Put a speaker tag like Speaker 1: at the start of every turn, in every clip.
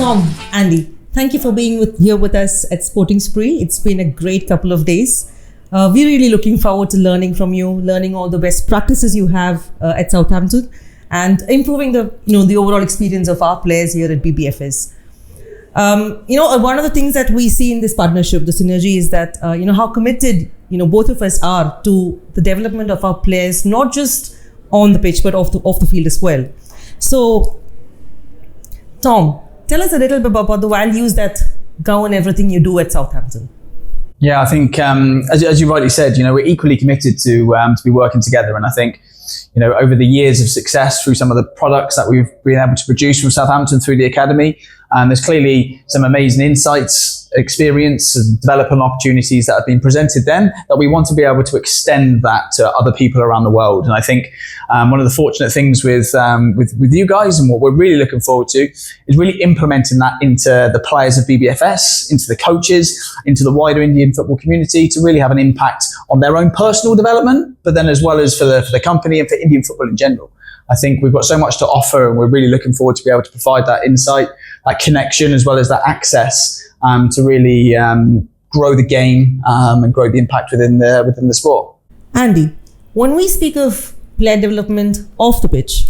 Speaker 1: Tom, Andy, thank you for being here with us at Sporting Spree. It's been a great couple of days. We're really looking forward to learning from you, learning all the best practices you have at Southampton, and improving the overall experience of our players here at BBFS. One of the things that we see in this partnership, the synergy, is that how committed both of us are to the development of our players, not just on the pitch but off the field as well. So, Tom, tell us a little bit about the values that govern everything you do at Southampton.
Speaker 2: Yeah, I think as you rightly said, we're equally committed to be working together, and I think over the years of success through some of the products that we've been able to produce from Southampton through the academy, there's clearly some amazing insights, experience, and development opportunities that have been presented then that we want to be able to extend that to other people around the world. And I think one of the fortunate things with you guys, and what we're really looking forward to, is really implementing that into the players of BBFS, into the coaches, into the wider Indian football community, to really have an impact on their own personal development, but then as well as for the company and for Indian football in general. I think we've got so much to offer, and we're really looking forward to be able to provide that insight, that connection, as well as that access to really grow the game and grow the impact within the sport.
Speaker 1: Andy, when we speak of player development off the pitch,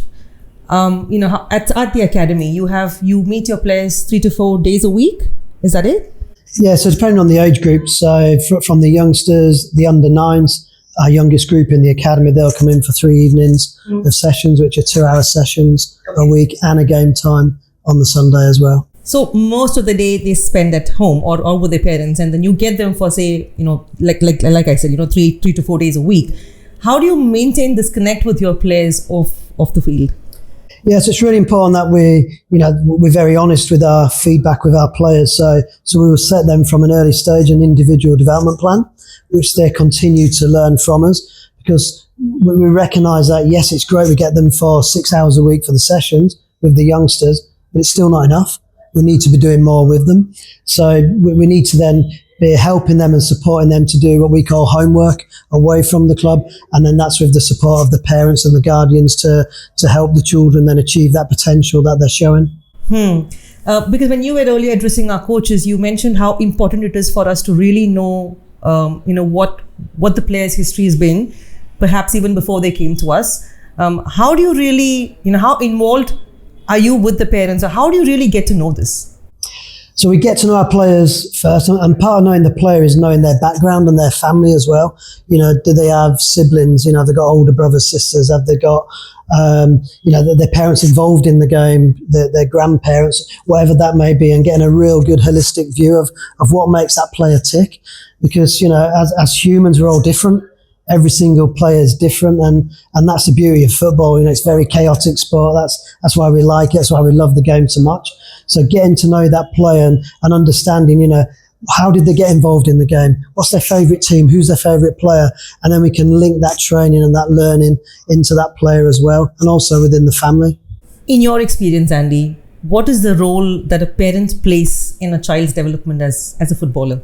Speaker 1: at the academy, you meet your players 3 to 4 days a week. Is that it?
Speaker 3: Yeah, so depending on the age group. So from the youngsters, the under 9s, our youngest group in the academy, they'll come in for 3 evenings of sessions, which are 2-hour sessions a week, and a game time on the Sunday as well.
Speaker 1: So most of the day they spend at home or with their parents, and then you get them for, say, like I said, 3 to 4 days a week. How do you maintain this connect with your players off the field?
Speaker 3: Yes, it's really important that we're very honest with our feedback with our players. So we will set them from an early stage an individual development plan, which they continue to learn from us, because we recognise that, yes, it's great we get them for 6 hours a week for the sessions with the youngsters, but it's still not enough. We need to be doing more with them. So we need to then be helping them and supporting them to do what we call homework away from the club. And then that's with the support of the parents and the guardians to help the children then achieve that potential that they're showing.
Speaker 1: Because when you were earlier addressing our coaches, you mentioned how important it is for us to really know, what the player's history has been, perhaps even before they came to us. How do you really, how involved are you with the parents, or how do you really get to know this?
Speaker 3: So we get to know our players first, and part of knowing the player is knowing their background and their family as well. Do they have siblings? Have they got older brothers, sisters? Have they got, their parents involved in the game, their grandparents, whatever that may be, and getting a real good holistic view of what makes that player tick. Because, as humans, we're all different. Every single player is different, and that's the beauty of football. It's a very chaotic sport. That's why we like it. That's why we love the game so much. So getting to know that player and understanding, how did they get involved in the game? What's their favourite team? Who's their favourite player? And then we can link that training and that learning into that player as well, and also within the family.
Speaker 1: In your experience, Andy, what is the role that a parent plays in a child's development as a footballer?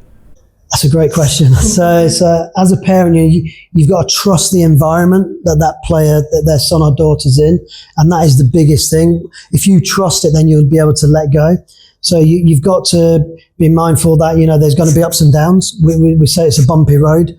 Speaker 3: That's a great question. So as a parent, you've got to trust the environment that player, that their son or daughter's in, and that is the biggest thing. If you trust it, then you'll be able to let go. So you've got to be mindful that, there's going to be ups and downs. We say it's a bumpy road.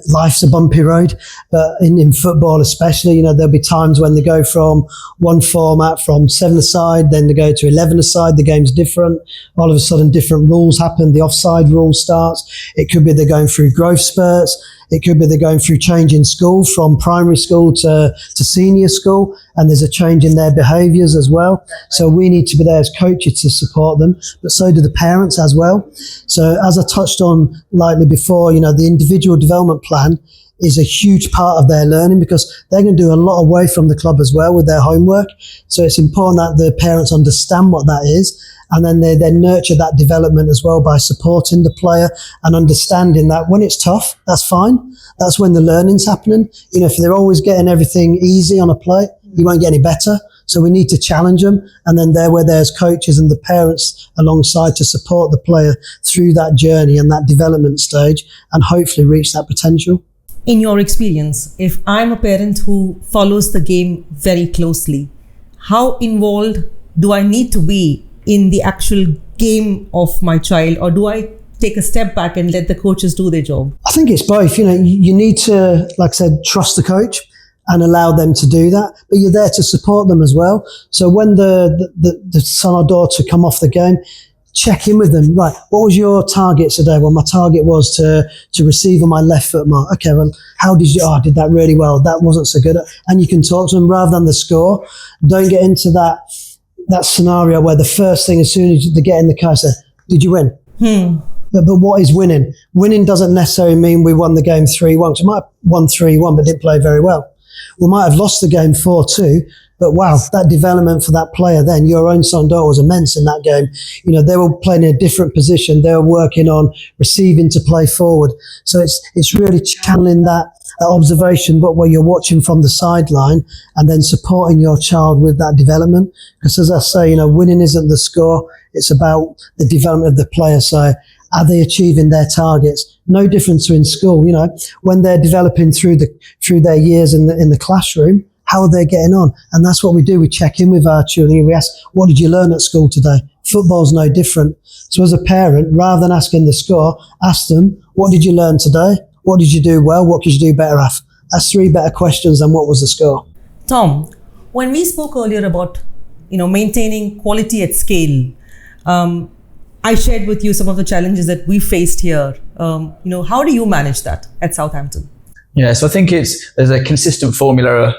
Speaker 3: Life's a bumpy road. But in football especially, there'll be times when they go from one format, from 7-a-side, then they go to 11-a-side, the game's different. All of a sudden, different rules happen. The offside rule starts. It could be they're going through growth spurts. It could be they're going through change in school, from primary school to senior school, and there's a change in their behaviours as well. So we need to be there as coaches to support them, but so do the parents as well. So as I touched on lightly before, the individual development plan is a huge part of their learning, because they're going to do a lot away from the club as well with their homework. So it's important that the parents understand what that is, and then they nurture that development as well by supporting the player and understanding that when it's tough, that's fine. That's when the learning's happening. If they're always getting everything easy on a plate, you won't get any better. So we need to challenge them, and then we're there as coaches and the parents alongside to support the player through that journey and that development stage, and hopefully reach that potential.
Speaker 1: In your experience, if I'm a parent who follows the game very closely, how involved do I need to be in the actual game of my child, or do I take a step back and let the coaches do their job?
Speaker 3: I think it's both. You need to, like I said, trust the coach and allow them to do that, but you're there to support them as well. So when the son or daughter come off the game, check in with them. Right, what was your target today? Well, my target was to receive on my left foot mark. Okay, well, how did you? Oh, I did that really well. That wasn't so good. And you can talk to them rather than the score. Don't get into that scenario where the first thing, as soon as they get in the car, say, "Did you win?" But what is winning? Winning doesn't necessarily mean we won the game 3-1. Because we might have won 3-1, but didn't play very well. We might have lost the game 4-2. But wow, that development for that player then, your own son daughter was immense in that game. They were playing in a different position. They were working on receiving to play forward. So it's really channeling that observation, but where you're watching from the sideline and then supporting your child with that development. Because as I say, winning isn't the score. It's about the development of the player. So are they achieving their targets? No different to in school. When they're developing through their years in the classroom, how are they getting on? And that's what we do. We check in with our children. We ask, what did you learn at school today? Football's no different. So as a parent, rather than asking the score, ask them, what did you learn today? What did you do well? What could you do better at? That's 3 better questions than what was the score.
Speaker 1: Tom, when we spoke earlier about, maintaining quality at scale, I shared with you some of the challenges that we faced here. How do you manage that at Southampton?
Speaker 2: Yeah, so I think there's a consistent formula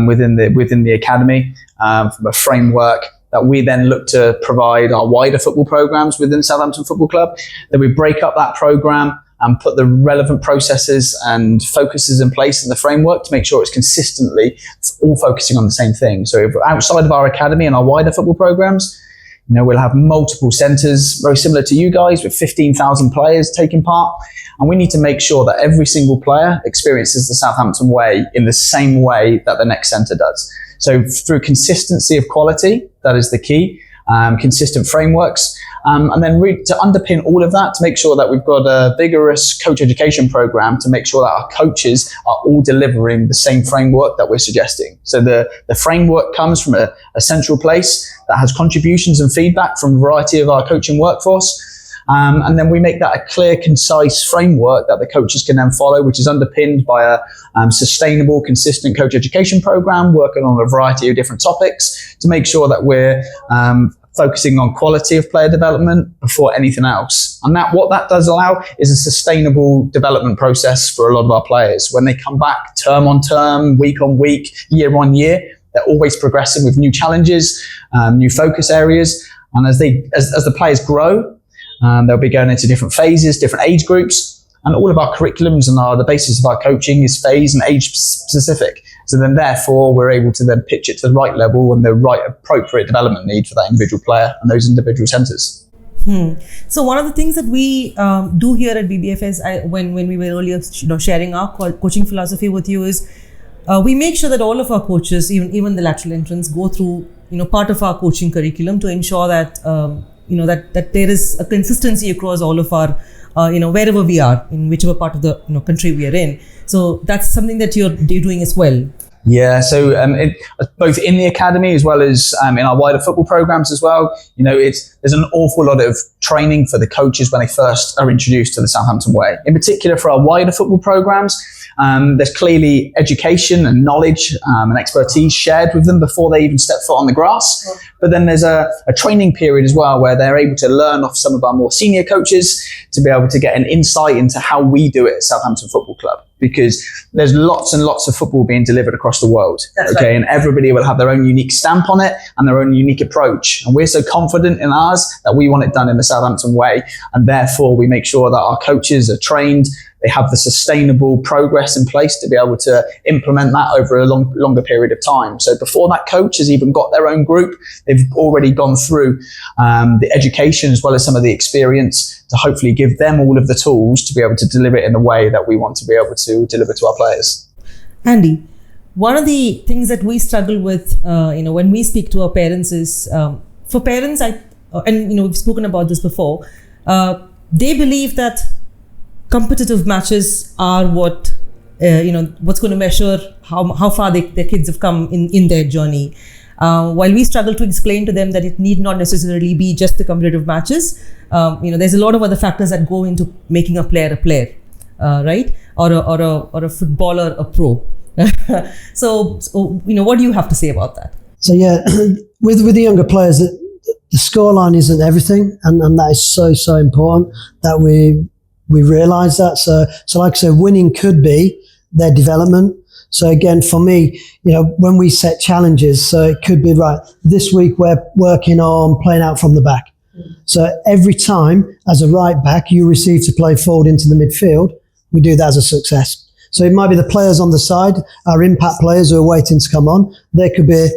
Speaker 2: within the academy from a framework that we then look to provide our wider football programs within Southampton Football Club. Then we break up that program and put the relevant processes and focuses in place in the framework to make sure it's all focusing on the same thing. So if outside of our academy and our wider football programs, we'll have multiple centres, very similar to you guys, with 15,000 players taking part. And we need to make sure that every single player experiences the Southampton way in the same way that the next centre does. So through consistency of quality, that is the key, consistent frameworks. And then to underpin all of that, to make sure that we've got a vigorous coach education program to make sure that our coaches are all delivering the same framework that we're suggesting. So the framework comes from a central place that has contributions and feedback from a variety of our coaching workforce. And then we make that a clear, concise framework that the coaches can then follow, which is underpinned by a sustainable, consistent coach education program, working on a variety of different topics to make sure that we're focusing on quality of player development before anything else. And what that does allow is a sustainable development process for a lot of our players. When they come back term on term, week on week, year on year, they're always progressing with new challenges, new focus areas. And as the players grow, they'll be going into different phases, different age groups. And all of our curriculums and the basis of our coaching is phase and age specific. So then therefore we're able to then pitch it to the right level and the right appropriate development need for that individual player and those individual centres.
Speaker 1: So one of the things that we do here at BBFS, when we were earlier sharing our coaching philosophy with you, is we make sure that all of our coaches, even the lateral entrants, go through part of our coaching curriculum to ensure that that there is a consistency across all of our wherever we are, in whichever part of the country we are in. So that's something that you're doing as well.
Speaker 2: Yeah, so both in the academy as well as in our wider football programs as well, there's an awful lot of training for the coaches when they first are introduced to the Southampton way. In particular for our wider football programs, there's clearly education and knowledge and expertise shared with them before they even step foot on the grass. But then there's a training period as well where they're able to learn off some of our more senior coaches to be able to get an insight into how we do it at Southampton Football Club. Because there's lots and lots of football being delivered across the world. That's okay, right. And everybody will have their own unique stamp on it and their own unique approach. And we're so confident in ours that we want it done in the Southampton way. And therefore, we make sure that our coaches are trained. They have the sustainable progress in place to be able to implement that over a longer period of time. So before that coach has even got their own group, they've already gone through the education as well as some of the experience to hopefully give them all of the tools to be able to deliver it in the way that we want to be able to deliver to our players.
Speaker 1: Andy, one of the things that we struggle with, when we speak to our parents is, for parents, we've spoken about this before, they believe that competitive matches are what, what's going to measure how far their kids have come in their journey. While we struggle to explain to them that it need not necessarily be just the competitive matches, there's a lot of other factors that go into making a player, right? Or a footballer a pro. So, what do you have to say about that?
Speaker 3: So yeah, with the younger players, the scoreline isn't everything, and that is so important that we realise that. So like I said, winning could be their development. So again, for me, when we set challenges, so it could be, right, this week we're working on playing out from the back. So every time as a right back you receive to play forward into the midfield, we do that as a success. So it might be the players on the side, our impact players who are waiting to come on. They could be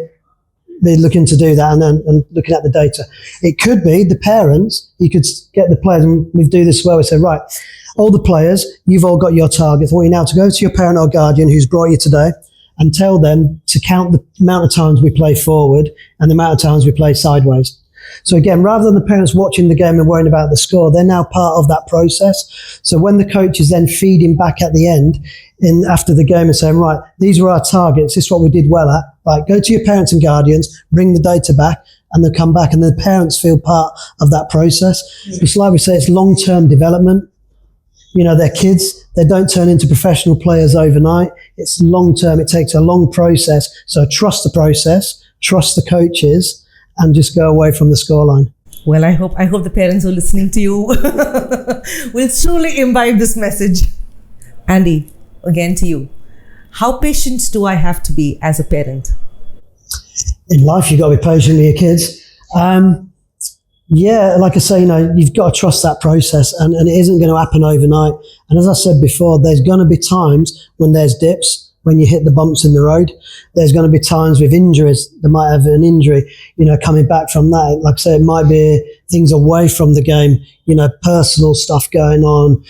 Speaker 3: looking to do that and looking at the data. It could be the parents. You could get the players, and we do this well. We say, right, all the players, you've all got your targets. I want you now to go to your parent or guardian who's brought you today and tell them to count the amount of times we play forward and the amount of times we play sideways. So again, rather than the parents watching the game and worrying about the score, they're now part of that process. So when the coach is then feeding back at the end, after the game and saying, right, these were our targets, this is what we did well at, right, go to your parents and guardians, bring the data back, and they'll come back, and the parents feel part of that process. It's like we say, it's long-term development. They're kids, they don't turn into professional players overnight. It's long-term, it takes a long process. So trust the process, trust the coaches, and just go away from the scoreline.
Speaker 1: Well, I hope the parents who are listening to you will truly imbibe this message. Andy, again to you. How patient do I have to be as a parent?
Speaker 3: In life, you've got to be patient with your kids. Like I say, you've got to trust that process, and it isn't going to happen overnight. And as I said before, there's going to be times when there's dips, when you hit the bumps in the road. There's going to be times with injuries. They might have an injury, coming back from that. Like I say, it might be things away from the game, personal stuff going on,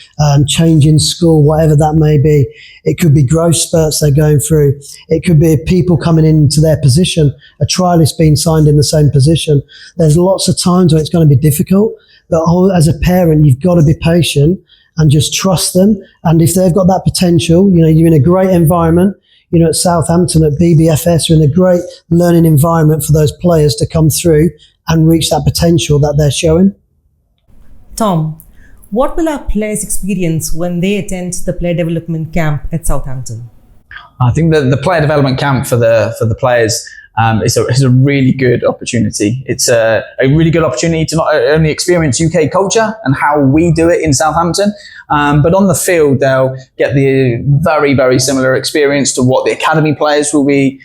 Speaker 3: changing school, whatever that may be. It could be growth spurts they're going through. It could be people coming into their position, a trialist being signed in the same position. There's lots of times where it's going to be difficult, but as a parent, you've got to be patient and just trust them. And if they've got that potential, you're in a great environment, at Southampton, at BBFS, you're in a great learning environment for those players to come through and reach that potential that they're showing.
Speaker 1: Tom, what will our players experience when they attend the player development camp at Southampton?
Speaker 2: I think that the player development camp for the players is a really good opportunity. It's a really good opportunity to not only experience UK culture and how we do it in Southampton, but on the field they'll get the very, very similar experience to what the academy players will be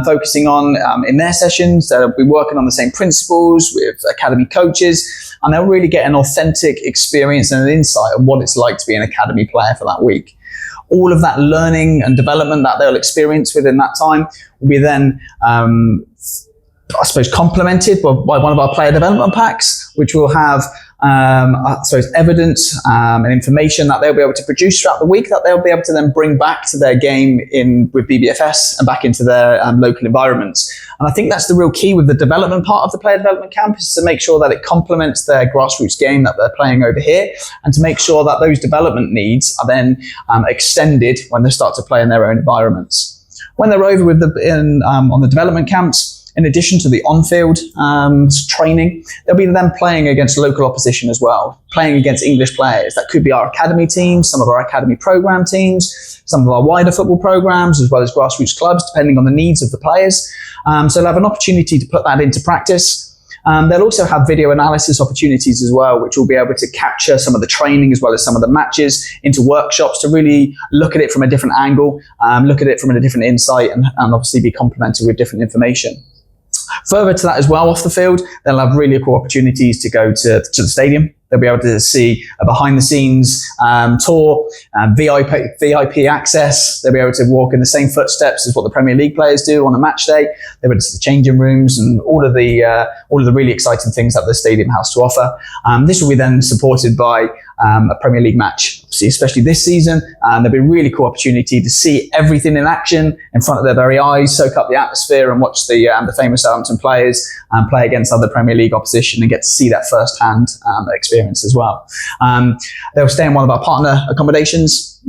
Speaker 2: focusing on in their sessions. They'll be working on the same principles with academy coaches, and they'll really get an authentic experience and an insight of what it's like to be an academy player for that week. All of that learning and development that they'll experience within that time will be then, complemented by one of our player development packs, which will have, evidence and information that they'll be able to produce throughout the week that they'll be able to then bring back to their game with BBFS and back into their local environments. And I think that's the real key with the development part of the player development camp, is to make sure that it complements their grassroots game that they're playing over here, and to make sure that those development needs are then extended when they start to play in their own environments. When they're over with on the development camps, in addition to the on-field training, they'll be then playing against local opposition as well, playing against English players. That could be our academy teams, some of our academy program teams, some of our wider football programs, as well as grassroots clubs, depending on the needs of the players. So they'll have an opportunity to put that into practice. They'll also have video analysis opportunities as well, which will be able to capture some of the training as well as some of the matches into workshops to really look at it from a different angle, look at it from a different insight, and obviously be complemented with different information. Further to that as well, off the field, they'll have really cool opportunities to go to the stadium. They'll be able to see a behind-the-scenes tour, VIP access. They'll be able to walk in the same footsteps as what the Premier League players do on a match day. They'll be able to see the changing rooms and all of the really exciting things that the stadium has to offer. This will be then supported by a Premier League match, obviously, especially this season. There'll be a really cool opportunity to see everything in action in front of their very eyes, soak up the atmosphere, and watch the famous Southampton players play against other Premier League opposition and get to see that first-hand experience as well. They'll stay in one of our partner accommodations,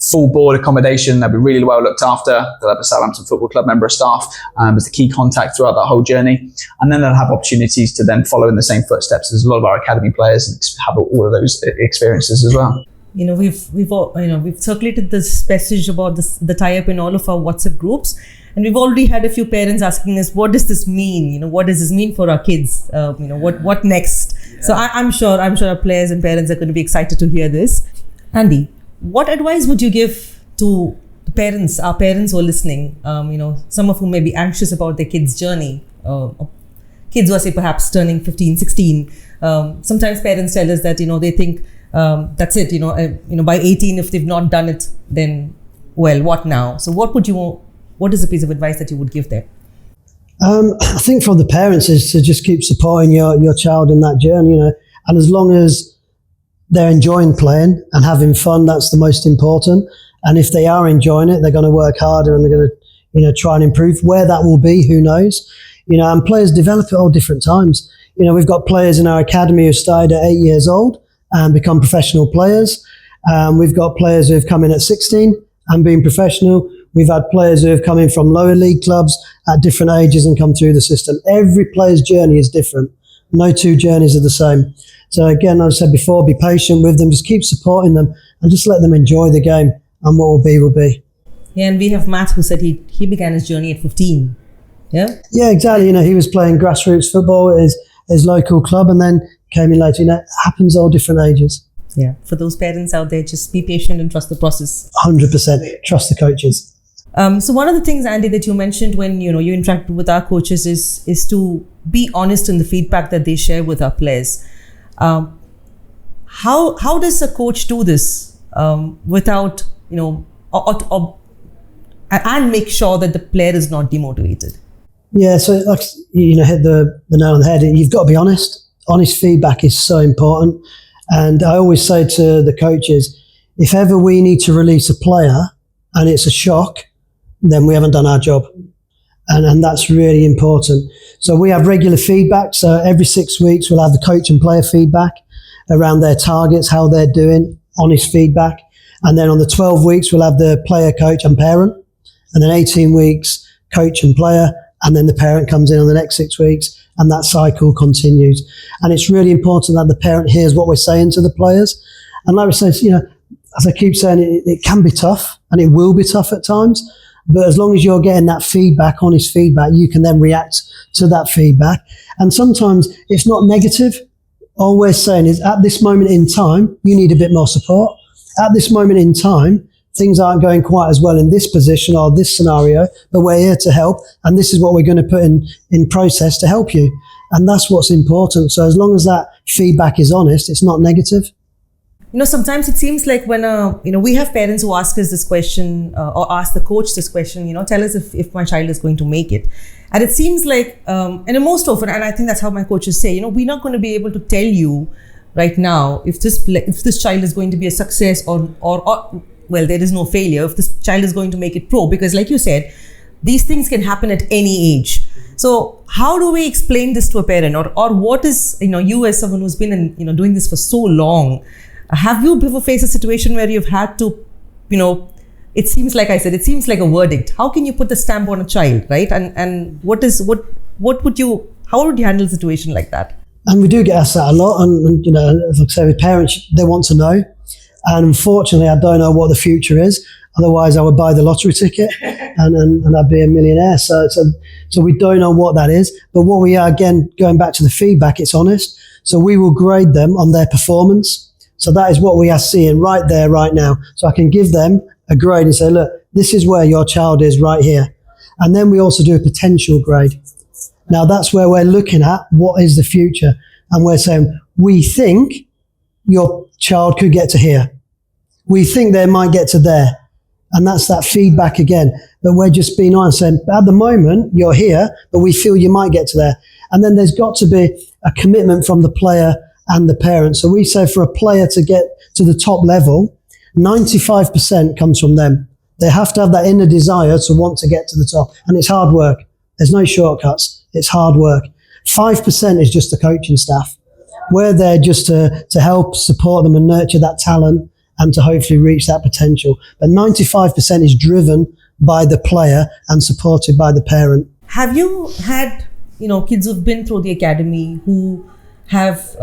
Speaker 2: full board accommodation. They'll be really well looked after. They'll have a Southampton Football Club member of staff as the key contact throughout that whole journey. And then they'll have opportunities to then follow in the same footsteps as a lot of our academy players and have all of those experiences as well.
Speaker 1: You know, we've circulated this message about the tie-up in all of our WhatsApp groups, and we've already had a few parents asking us, what does this mean? You know, what does this mean for our kids? You know, what next? Yeah. So I'm sure our players and parents are going to be excited to hear this. Andy, what advice would you give to the parents, our parents who are listening? You know, some of whom may be anxious about their kids' journey. Kids who are, say, perhaps turning 15, 16. Sometimes parents tell us that, you know, they think, that's it, you know, by 18, if they've not done it, then, well, what now? So what is a piece of advice that you would give there?
Speaker 3: I think from the parents is to just keep supporting your child in that journey, you know, and as long as they're enjoying playing and having fun, that's the most important. And if they are enjoying it, they're going to work harder and they're going to, you know, try and improve. Where that will be, who knows? You know, and players develop at all different times. You know, we've got players in our academy who started at 8 years old and become professional players. We've got players who have come in at 16 and been professional. We've had players who have come in from lower league clubs at different ages and come through the system. Every player's journey is different. No two journeys are the same. So again, as I said before, be patient with them, just keep supporting them and just let them enjoy the game, and what will be, will be.
Speaker 1: Yeah, and we have Matt who said he began his journey at 15. Yeah?
Speaker 3: Yeah, exactly. You know, he was playing grassroots football at his local club and then came in later. You know, it happens all different ages.
Speaker 1: Yeah, for those parents out there, just be patient and trust the process.
Speaker 3: 100%. Trust the coaches.
Speaker 1: So one of the things, Andy, that you mentioned when you interacted with our coaches is to be honest in the feedback that they share with our players. How does a coach do this without and make sure that the player is not demotivated? Yeah,
Speaker 3: so like, hit the nail on the head. You've got to be honest. Honest feedback is so important. And I always say to the coaches, if ever we need to release a player and it's a shock, then we haven't done our job. And that's really important. So we have regular feedback. So every 6 weeks, we'll have the coach and player feedback around their targets, how they're doing, honest feedback. And then on the 12 weeks, we'll have the player, coach and parent. And then 18 weeks, coach and player. And then the parent comes in on the next 6 weeks, and that cycle continues. And it's really important that the parent hears what we're saying to the players. And like we say, as I keep saying, it can be tough, and it will be tough at times. But as long as you're getting that feedback, honest feedback, you can then react to that feedback. And sometimes it's not negative. All we're saying is, at this moment in time, you need a bit more support. At this moment in time, things aren't going quite as well in this position or this scenario, but we're here to help, and this is what we're going to put in process to help you. And that's what's important. So as long as that feedback is honest, it's not negative.
Speaker 1: Sometimes it seems like when, we have parents who ask us this question or ask the coach this question, tell us if my child is going to make it. And it seems like, and most often, and I think that's how my coaches say, we're not going to be able to tell you right now if this child is going to be a success or well, there is no failure if this child is going to make it pro, because like you said, these things can happen at any age. So how do we explain this to a parent, or what is, you as someone who's been doing this for so long, have you ever faced a situation where you've had to, it seems like a verdict. How can you put the stamp on a child, right? And how would you handle a situation like that?
Speaker 3: And we do get asked that a lot. And as I say, with parents, they want to know. And unfortunately, I don't know what the future is. Otherwise, I would buy the lottery ticket and I'd be a millionaire. So we don't know what that is. But what we are, again, going back to the feedback, it's honest. So we will grade them on their performance. So that is what we are seeing right there, right now. So I can give them a grade and say, look, this is where your child is right here. And then we also do a potential grade. Now, that's where we're looking at what is the future. And we're saying, we think your child could get to here. We think they might get to there. And that's that feedback again. But we're just being honest, saying, at the moment, you're here, but we feel you might get to there. And then there's got to be a commitment from the player and the parent. So we say for a player to get to the top level, 95% comes from them. They have to have that inner desire to want to get to the top. And it's hard work. There's no shortcuts. It's hard work. 5% is just the coaching staff. We're there just to help support them and nurture that talent and to hopefully reach that potential. But 95% is driven by the player and supported by the parent.
Speaker 1: Have you had, kids who've been through the academy who have,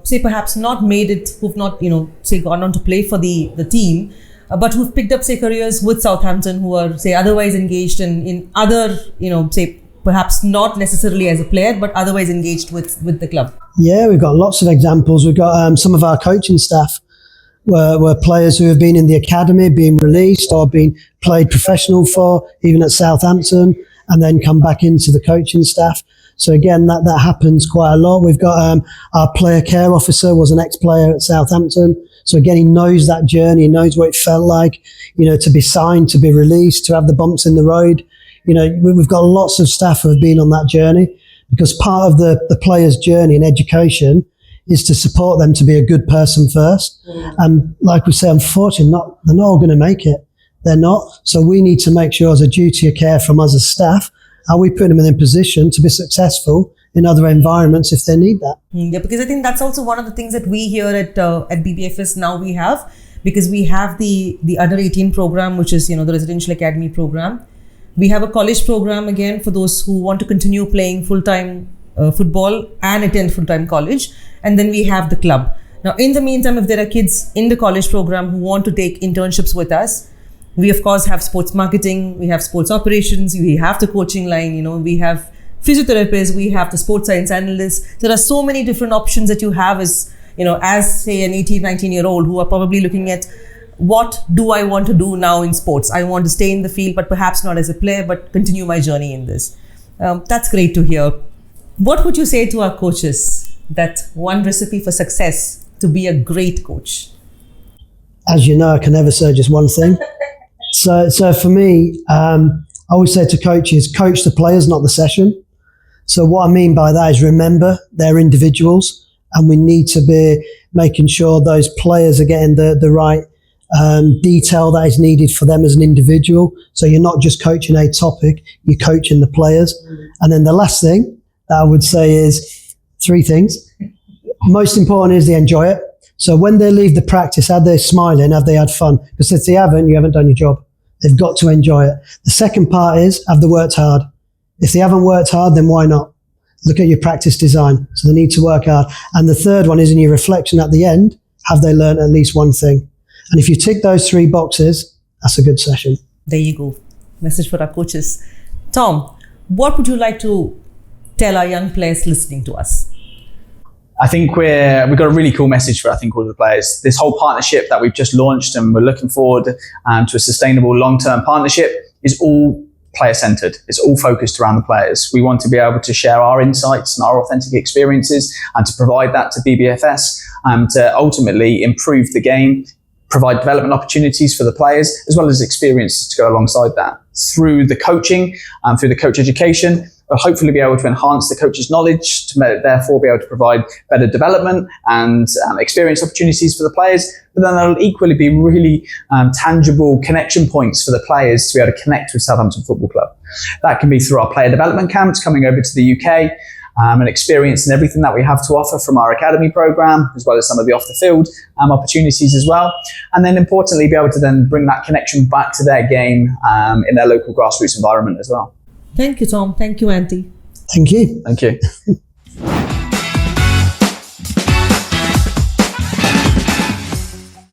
Speaker 1: say, perhaps not made it, who've not, say, gone on to play for the team, but who've picked up, say, careers with Southampton, who are, say, otherwise engaged in other, say, perhaps not necessarily as a player, but otherwise engaged with the club?
Speaker 3: Yeah, we've got lots of examples. We've got some of our coaching staff were players who have been in the academy, being released or been played professional for, even at Southampton, and then come back into the coaching staff. So again, that happens quite a lot. We've got our player care officer was an ex-player at Southampton. So again, he knows that journey, he knows what it felt like, to be signed, to be released, to have the bumps in the road. We've got lots of staff who have been on that journey, because part of the player's journey in education is to support them to be a good person first. And like we say, unfortunately, they're not all going to make it. They're not. So we need to make sure, as a duty of care from us as staff, are we putting them in a position to be successful in other environments if they need that.
Speaker 1: Yeah, because I think that's also one of the things that we here at BBFS now we have, because we have the under 18 program, which is, the residential academy program. We have a college program again for those who want to continue playing full-time football and attend full-time college. And then we have the club. Now, in the meantime, if there are kids in the college program who want to take internships with us, we of course have sports marketing, we have sports operations, we have the coaching line, we have physiotherapists, we have the sports science analysts. There are so many different options that you have as say an 18, 19-year-old who are probably looking at, what do I want to do now in sports? I want to stay in the field, but perhaps not as a player, but continue my journey in this. That's great to hear. What would you say to our coaches, that one recipe for success to be a great coach?
Speaker 3: As you know, I can never say just one thing. So for me, I always say to coaches, coach the players, not the session. So what I mean by that is, remember, they're individuals, and we need to be making sure those players are getting the right detail that is needed for them as an individual. So you're not just coaching a topic, you're coaching the players. And then the last thing that I would say is 3 things. Most important is they enjoy it. So when they leave the practice, are they smiling? Have they had fun? Because if they haven't, you haven't done your job. They've got to enjoy it. The second part is, have they worked hard? If they haven't worked hard, then why not? Look at your practice design. So they need to work hard. And the third one is, in your reflection at the end, have they learned at least one thing? And if you tick those 3 boxes, that's a good session.
Speaker 1: There you go. Message for our coaches. Tom, what would you like to tell our young players listening to us?
Speaker 2: I think we've got a really cool message for, all of the players. This whole partnership that we've just launched, and we're looking forward to a sustainable long-term partnership, is all player-centered. It's all focused around the players. We want to be able to share our insights and our authentic experiences, and to provide that to BBFS, and to ultimately improve the game, provide development opportunities for the players, as well as experiences to go alongside that. Through the coaching and through the coach education, we'll hopefully be able to enhance the coach's knowledge, to therefore be able to provide better development and experience opportunities for the players. But then there'll equally be really tangible connection points for the players to be able to connect with Southampton Football Club. That can be through our player development camps coming over to the UK, and experiencing everything that we have to offer from our academy program, as well as some of the off-the-field opportunities as well. And then importantly, be able to then bring that connection back to their game in their local grassroots environment as well.
Speaker 1: Thank you, Tom. Thank you, Andy.
Speaker 3: Thank you.
Speaker 2: Thank you.